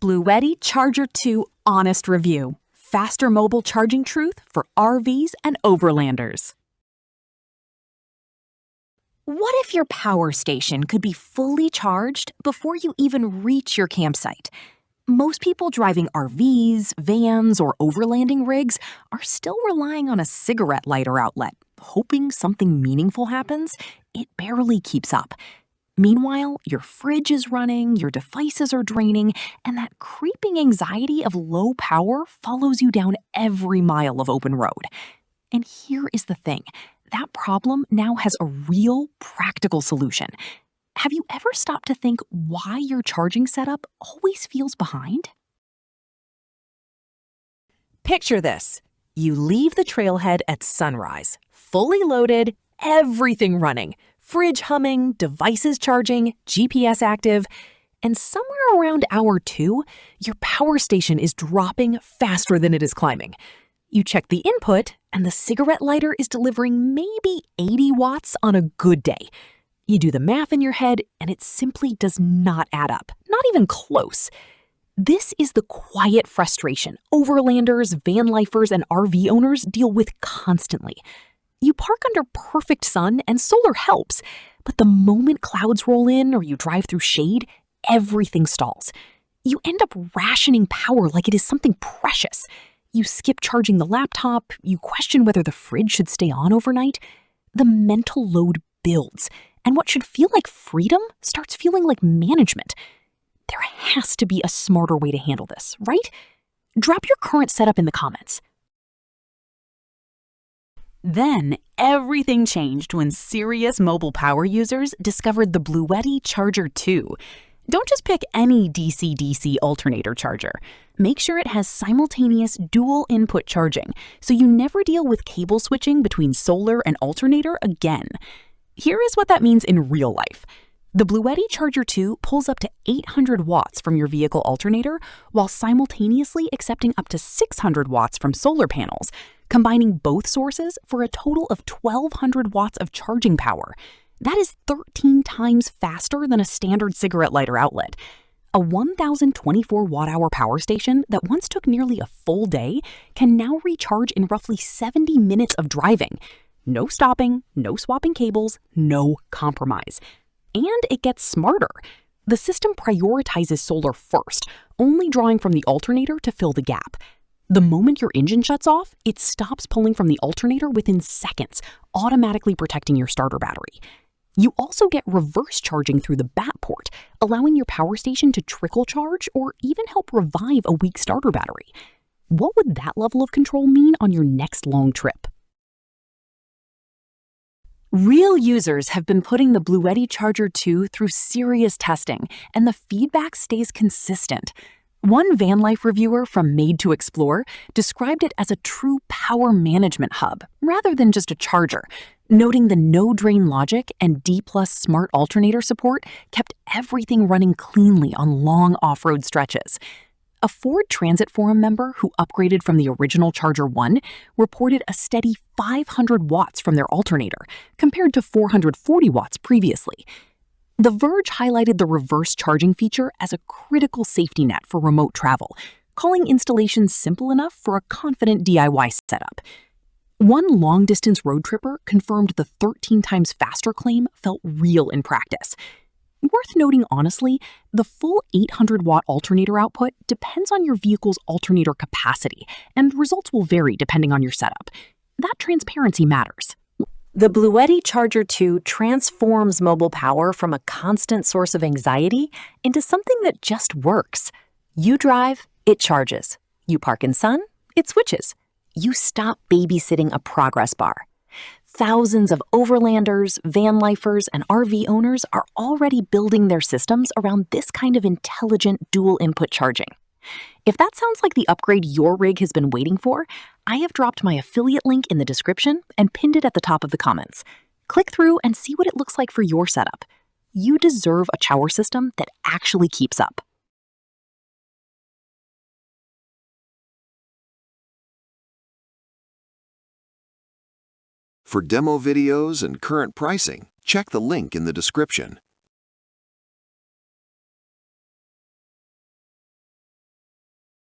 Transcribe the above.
BLUETTI Charger 2 Honest Review. Faster mobile charging truth for RVs and Overlanders. What if your power station could be fully charged before you even reach your campsite? Most people driving RVs, vans, or overlanding rigs are still relying on a cigarette lighter outlet, hoping something meaningful happens. It barely keeps up. Meanwhile, your fridge is running, your devices are draining, and that creeping anxiety of low power follows you down every mile of open road. And here is the thing. That problem now has a real, practical solution. Have you ever stopped to think why your charging setup always feels behind? Picture this. You leave the trailhead at sunrise, fully loaded, everything running. Fridge humming, devices charging, GPS active, and somewhere around hour 2, your power station is dropping faster than it is climbing. You check the input, and the cigarette lighter is delivering maybe 80 watts on a good day. You do the math in your head, and it simply does not add up, not even close. This is the quiet frustration Overlanders, van lifers, and RV owners deal with constantly. You park under perfect sun and solar helps, but the moment clouds roll in or you drive through shade, everything stalls. You end up rationing power like it is something precious. You skip charging the laptop, you question whether the fridge should stay on overnight. The mental load builds, and what should feel like freedom starts feeling like management. There has to be a smarter way to handle this, right? Drop your current setup in the comments. Then, everything changed when serious mobile power users discovered the BLUETTI Charger 2. Don't just pick any DC-DC alternator charger. Make sure it has simultaneous dual input charging, so you never deal with cable switching between solar and alternator again. Here is what that means in real life. The BLUETTI Charger 2 pulls up to 800 watts from your vehicle alternator while simultaneously accepting up to 600 watts from solar panels, combining both sources for a total of 1,200 watts of charging power. That is 13 times faster than a standard cigarette lighter outlet. A 1,024 watt-hour power station that once took nearly a full day can now recharge in roughly 70 minutes of driving. No stopping, no swapping cables, no compromise. And it gets smarter. The system prioritizes solar first, only drawing from the alternator to fill the gap. The moment your engine shuts off, it stops pulling from the alternator within seconds, automatically protecting your starter battery. You also get reverse charging through the bat port, allowing your power station to trickle charge or even help revive a weak starter battery. What would that level of control mean on your next long trip? Real users have been putting the BLUETTI Charger 2 through serious testing, and the feedback stays consistent. One van life reviewer from Made to Explore described it as a true power management hub, rather than just a charger, noting the no-drain logic and D+ smart alternator support kept everything running cleanly on long off-road stretches. A Ford Transit Forum member who upgraded from the original Charger 1 reported a steady 500 watts from their alternator, compared to 440 watts previously. The Verge highlighted the reverse charging feature as a critical safety net for remote travel, calling installation simple enough for a confident DIY setup. One long-distance road tripper confirmed the 13 times faster claim felt real in practice. Worth noting honestly, the full 800-watt alternator output depends on your vehicle's alternator capacity, and results will vary depending on your setup. That transparency matters. The BLUETTI Charger 2 transforms mobile power from a constant source of anxiety into something that just works. You drive, it charges. You park in sun, it switches. You stop babysitting a progress bar. Thousands of Overlanders, van lifers, and RV owners are already building their systems around this kind of intelligent dual input charging. If that sounds like the upgrade your rig has been waiting for, I have dropped my affiliate link in the description and pinned it at the top of the comments. Click through and see what it looks like for your setup. You deserve a power system that actually keeps up. For demo videos and current pricing, check the link in the description.